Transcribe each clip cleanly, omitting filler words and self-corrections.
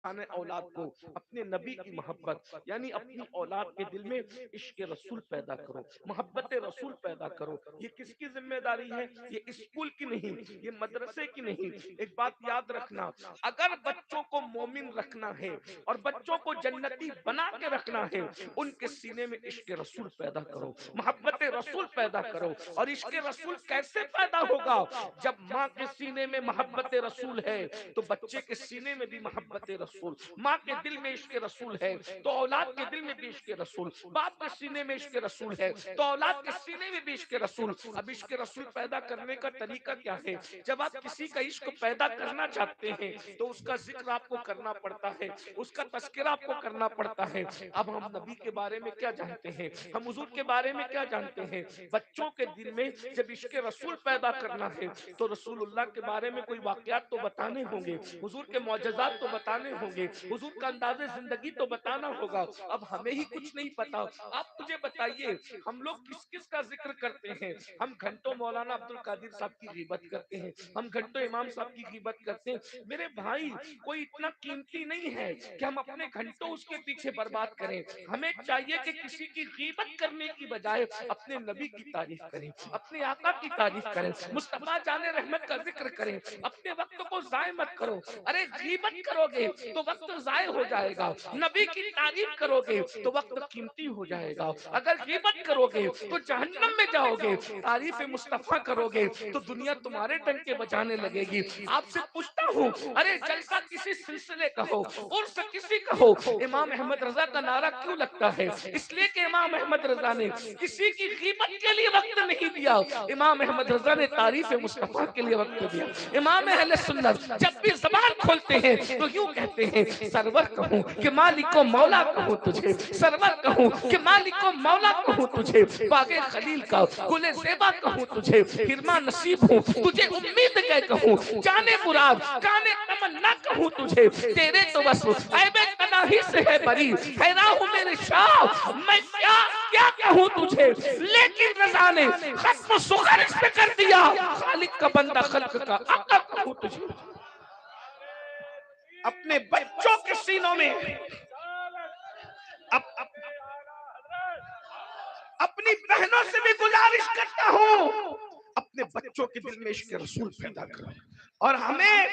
आने औलाद को अपने नबी की मोहब्बत यानी अपनी औलाद के दिल में इश्क रसूल पैदा करो, मोहब्बत रसूल पैदा करो। ये किसकी जिम्मेदारी है? ये स्कूल की नहीं, ये मदरसे की नहीं। एक बात याद रखना, अगर बच्चों को मोमिन रखना है और बच्चों को जन्नती बना के रखना है, उनके सीने में इश्क रसूल पैदा करो, मोहब्बत रसूल पैदा करो। और इश्क रसूल कैसे पैदा होगा? जब माँ के सीने में मोहब्बत रसूल है तो बच्चे के सीने में भी मोहब्बत रसूल, माँ के दिल में इश्क रसूल है तो औलाद के दिल में भी इश्क रसूल, बाप के सीने में इश्क रसूल है तो औलाद के सीने में भी इश्क रसूल। अब इश्क रसूल पैदा करने का तरीका क्या है? जब आप किसी का इश्क पैदा करना चाहते हैं तो उसका जिक्र आपको करना पड़ता है, उसका तस्करा आपको करना पड़ता है। अब हम नबी के बारे में क्या जानते हैं, हम हुजूर के बारे में क्या जानते हैं? बच्चों के दिल में जब इश्क रसूल पैदा करना है तो रसूलुल्लाह के बारे में कोई वाकयात तो बताने होंगे, हुजूर के मौजज़ात तो बताने होंगे, हुजूर का अंदाज़े जिंदगी तो बताना होगा। अब हमें ही कुछ नहीं पता, आप मुझे बताइए हम लोग किस किस का जिक्र करते हैं? हम घंटों मौलाना अब्दुल कादिर साहब की गीबत करते हैं, हम घंटों इमाम साहब की गीबत करते हैं। मेरे भाई, कोई इतना कीमती नहीं है कि हम अपने घंटों उसके पीछे बर्बाद करें। हमें चाहिए कि किसी की गीबत करने की बजाय अपने नबी की तारीफ करें, अपने आका की तारीफ करें, मुस्तफा जाने रहमत का जिक्र करें। अपने वक्त को जाय मत करो। अरे गीबत करोगे तो वक्त जाय हो जाएगा, नबी की तारीफ करोगे तो वक्त कीमती हो जाएगा। अगर गीबत करोगे तो जहन्नम में जाओगे, तारीफ मुस्तफा करोगे तो दुनिया तुम्हारे डंके बजाने लगेगी। आपसे पूछता हूँ, अरे जलसा किसी सिलसिले का हो, उर्स किसी का हो, इमाम अहमद रजा का नारा क्यों लगता है? इसलिए कि इमाम अहमद रजा ने किसी की गीबत के लिए वक्त नहीं दिया, इमाम अहमद रजा ने तारीफ मुस्तफा के लिए वक्त दिया। इमाम अहले सुन्नत जब भी जबान खोलते हैं तो यूं कहते हैं, सरवर कहूं कि मालिको मौला कहूं तुझे, सरवर कहूं कि मालिको मौला कहूं तुझे, बागे खलील का गुले ज़ेबा कहूं तुझे, हिरमा नसीब हूं तुझे उम्मीद के कहूं, जाने मुराद काने तमन्ना कहूं तुझे, तेरे तो बस ऐबे तनाही से है बरी, हैरान हूं मेरे शाह मैं क्या क्या कहूं तुझे। लेकिन रजा ने खत्म सुगरिश पे कर दिया, खालिक का बंदा खल्क का आका कहूं तुझे। अपने बच्चों के सीनों में अप, अप, अपनी बहनों से भी गुजारिश करता हूं, अपने बच्चों के दिल में इश्क रसूल पैदा करो। और हमें,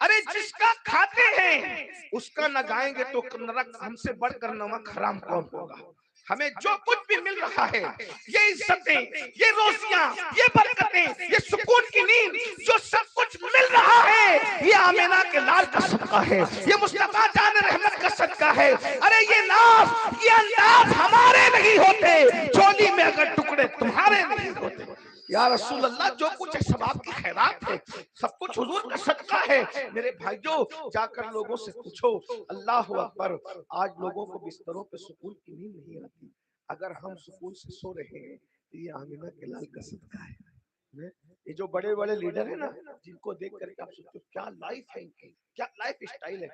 अरे जिसका खाते हैं उसका न गाएंगे तो नरक हमसे बढ़कर नमक हराम कौन होगा। हमें जो कुछ भी मिल रहा है, ये इज्जतें, ये रोशियां, ये बरकतें, ये सुकून की नींद, जो सब कुछ मिल रहा है, ये आमिना के लाल का सदका है, ये मुस्तफा जान रहमत का सदका है। अरे ये नाज, ये अंदाज हमारे नहीं होते, चोली में अगर टुकड़े तुम्हारे नहीं होते। या रसूल अल्लाह, जो कुछ है सब आपकी खैरात है, सब कुछ हुजूर का सदका है। मेरे भाइयों, जाकर लोगों से पूछो, अल्लाह अकबर, आज लोगों को बिस्तरों पे सुकून की नींद नहीं आती। अगर हम सुकून से सो रहे हैं तो ये आमिना के लाल का सदका है। ने? ये जो बड़े बड़े लीडर है ना, जिनको देख करके आप सोचते हो क्या लाइफ है इनकी, क्या लाइफ स्टाइल है,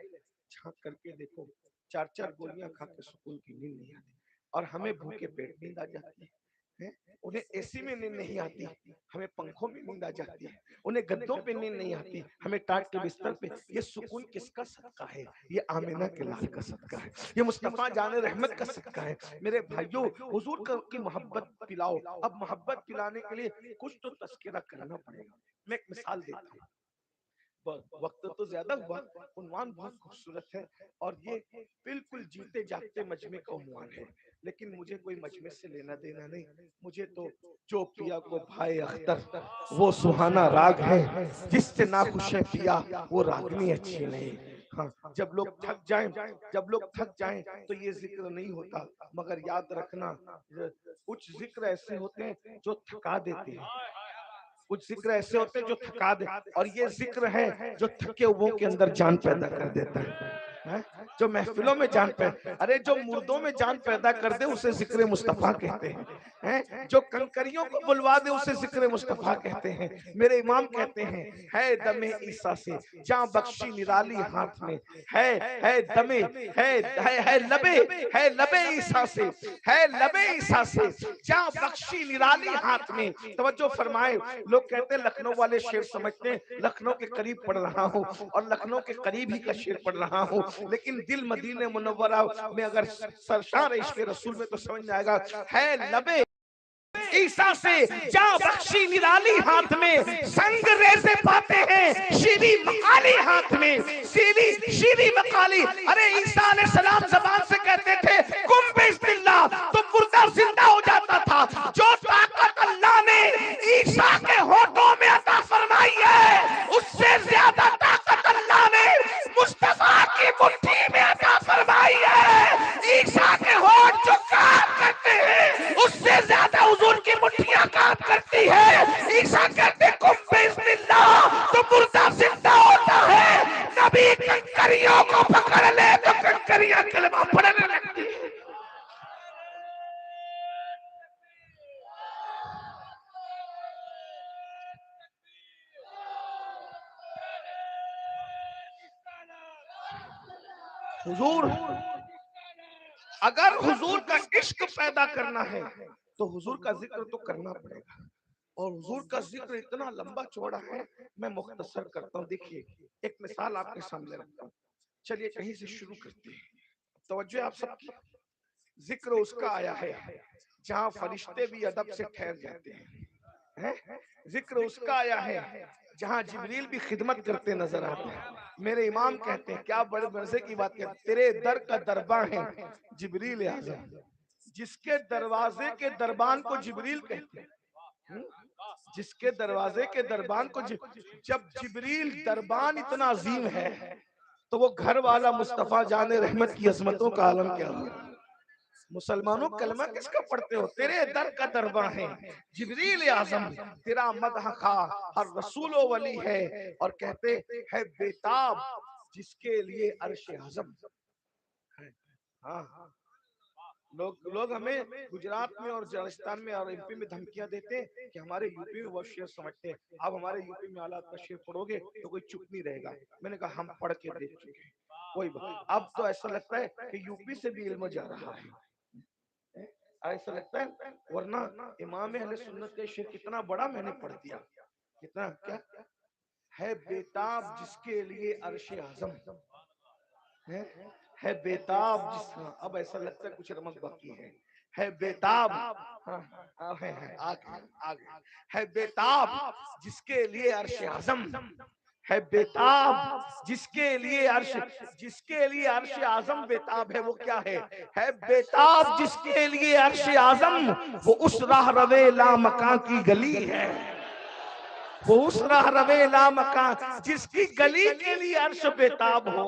झांक करके देखो, चार चार गोलियां खा के सुकून की नींद नहीं आती। और हमें भूखे पेट नींद आ जाती है। हैं? उन्हें एसी में नींद नहीं आती, हमें पंखों में नींद आ जाती है। उन्हें गद्दों पे नींद नहीं आती, हमें टाट के बिस्तर पे। ये सुकून किसका सदका है? ये आमिना के लाल का सदका है, ये मुस्तफा जाने रहमत का सदका है। मेरे भाइयों, हुजूर की मोहब्बत पिलाओ। अब मोहब्बत पिलाने के लिए कुछ तो तस्करा करना पड़ेगा। मैं एक मिसाल देता हूँ, वक्त तो ज्यादा हुआ, उन्वान बहुत खूबसूरत है और ये बिल्कुल जीते जागते मजमे का उन्वान है। लेकिन मुझे कोई मजमे से लेना देना नहीं, मुझे तो जो पिया को भाई अख्तर वो सुहाना राग है, जिससे ना खुश है पिया वो रागनी अच्छी नहीं। हाँ, जब लोग थक जाएं, जब लोग थक जाएं तो ये जिक्र नहीं होता। मगर याद रखना, कुछ जिक्र ऐसे होते हैं जो थका देते हैं, कुछ जिक्र ऐसे होते हैं जो थका दे, और ये जिक्र है जो थके हुओं के अंदर जान पैदा कर देता है? जो महफिलों में जान पैदा, अरे जो मुर्दों में जान पैदा कर दे उसे जिक्र मुस्तफा कहते हैं? जो कंकरियों को बुलवा दे उसे जिक्र मुस्तफा कहते हैं। मेरे इमाम कहते हैं, है दमे ईसा से जां बख्शी निराली हाथ में, है दमे, है लबे, है लबे ईसा से, है लबे ईसा से जां बख्शी निराली हाथ में। तवज्जो फरमाए, लोग कहते हैं लखनऊ वाले शेर समझते हैं, लखनऊ के करीब पढ़ रहा हूँ और लखनऊ के करीब ही का शेर पढ़ रहा हूँ। लेकिन दिल मदीने मुनव्वरा में अगर सरशार इश्क रसूल में तो समझ में आएगा है लबे ईसा से जा बख्शी निराली हाथ में संग रेसे पाते हैं शीरी मकाली हाथ में शीरी मकाली। अरे ईसा अलैहिस्सलाम ज़बान से कहते थे कुम बिस्मिल्लाह तो मुर्दा जिंदा हो जाता था। जो ताकत अल्लाह ने ईसा के होठों में अता फरमाई है उससे ज्यादा ताकत अल्लाह ने मुस्तफा की मुट्ठी में अता फरमाई है। ईसा के होठ जो काम करते हैं उससे ज्यादा हुजूर की मुट्ठियां काम करती है। ईसा कहते कुम बिस्मिल्लाह तो मुर्दा जिंदा होता है। नबी कंकरियों को पकड़ ले तो कंकरियां कलमा पढ़ने लगती है। हुजूर अगर हुजूर का इश्क पैदा करना है तो हुजूर का जिक्र तो करना पड़ेगा। और हुजूर का जिक्र इतना लंबा चौड़ा है, मैं मुख्तसर करता हूँ। देखिए एक मिसाल आपके सामने रखता हूँ। चलिए कहीं से शुरू करते हैं। तवज्जो आप सबकी। जिक्र उसका आया है जहां फरिश्ते भी अदब से ठहर जाते हैं। जिक्र उसका आया है जहां जिब्रील भी खिदमत करते नजर आते हैं। मेरे इमाम कहते हैं क्या बड़े मजे की बात कहते, तेरे दर का दरबान है जिब्रील आज़म, जिसके दरवाजे के दरबान को जिब्रील कहते हैं। जिसके दरवाजे के दरबान को जब जिब्रील दरबान इतना अजीम है तो वो घर वाला मुस्तफा जाने रहमत की अजमतों का आलम क्या होगा। मुसलमानों कलमा किसका पढ़ते हो, तेरे दर का दरबा है जिब्रील आजम, तेरा मदह खा हर रसूल वली है। और कहते है बेताब जिसके लिए अर्श आजम है। हाँ लोग लोग हमें गुजरात में और राजस्थान में और यूपी में धमकियां देते हैं कि हमारे यूपी में वो शेर समझते हैं। आप हमारे यूपी में औलाद का शेर पढ़ोगे तो कोई चुप नहीं रहेगा। मैंने कहा हम पढ़ के देख चुके हैं, कोई बात। अब तो ऐसा लगता है कि यूपी से भी इल्म जा रहा है, ऐसा लगता है। वरना इमाम अहले सुन्नत का शेर कितना बड़ा मैंने पढ़ दिया। कितना क्या है बेताब जिसके लिए अर्श आजम है बेताब जिस। हाँ, अब ऐसा लगता है कुछ रमक बाकी है बेताब। हाँ, है बेताब जिसके लिए अर्श आजम, है बेताब जिसके लिए अर्श आजम बेताब है। वो क्या है बेताब जिसके लिए अर्श आजम, वो उस राह रवे लामकां की गली है। वो उस राह रवे लामकां जिसकी गली के लिए अर्श बेताब हो।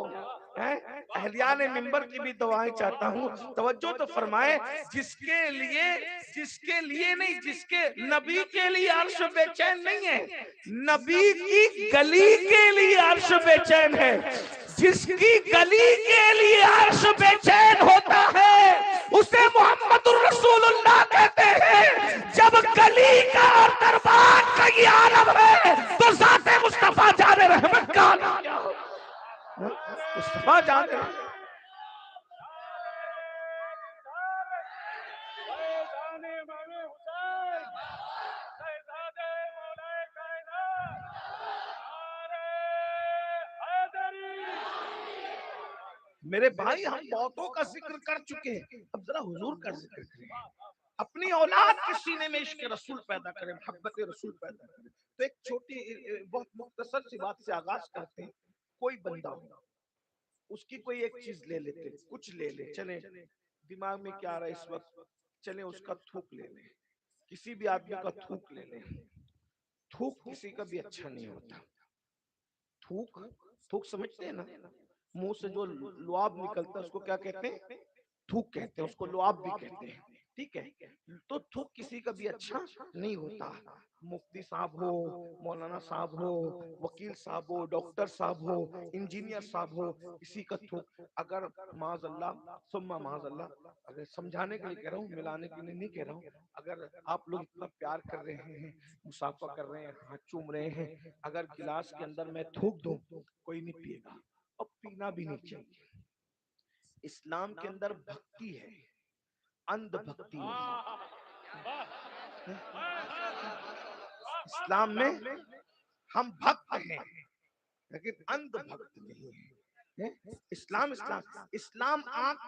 अहलियाने मिंबर की भी दुआएं चाहता हूँ, तवज्जो तो फरमाए। जिसके लिए नहीं, जिसके नबी के लिए अर्श बेचैन नहीं है, नबी की गली के लिए अर्श बेचैन है। जिसकी गली के लिए अर्श बेचैन होता है उसे मोहम्मदुर रसूलुल्लाह कहते हैं। जब गली का और दरबार का ये आलम है तो ज़ाते मुस्तफा जाने रहमत का आलम क्या हो। मुस्तफा जाने मेरे भाई, हम बहुतों का जिक्र कर चुके हैं, अब जरा हुजूर का जिक्र करें। अपनी औलाद के सीने में इश्क रसूल पैदा करें, मोहब्बत रसूल पैदा करें। तो एक छोटी बहुत मुख्तसर सी बात से आगाज करते हैं। कोई बंदा हो, उसकी कोई एक चीज ले लेते, कुछ ले ले, चले दिमाग में क्या आ रहा है इस वक्त, चले उसका थूक ले ले। किसी भी आदमी का थूक ले ले। थूक किसी का भी अच्छा नहीं होता। थूक थूक समझते हैं ना, मुंह से जो लुआब निकलता है उसको क्या कहते हैं, थूक कहते हैं। उसको लुआब भी कहते हैं, ठीक है। तो थूक किसी का भी अच्छा नहीं होता। मुफ्ती साहब हो, मौलाना साहब हो, वकील साहब हो, डॉक्टर साहब हो, इंजीनियर साहब हो, किसी का थूक अगर माज़अल्लाह सुम्मा माज़अल्लाह, अगर समझाने के लिए कह रहा हूँ, मिलाने के लिए नहीं कह रहा हूँ। अगर आप लोग इतना प्यार कर रहे हैं, मुसाफा कर रहे हैं, हाथ चूम रहे हैं, अगर गिलास के अंदर मैं थूक दूं कोई नहीं पिएगा और पीना भी नहीं चाहिए। इस्लाम के अंदर भक्ति है, अंध भक्ति नहीं। इस्लाम में हम भक्त हैं लेकिन अंध भक्त नहीं है। है? इस्लाम इस्लाम इस्लाम आंख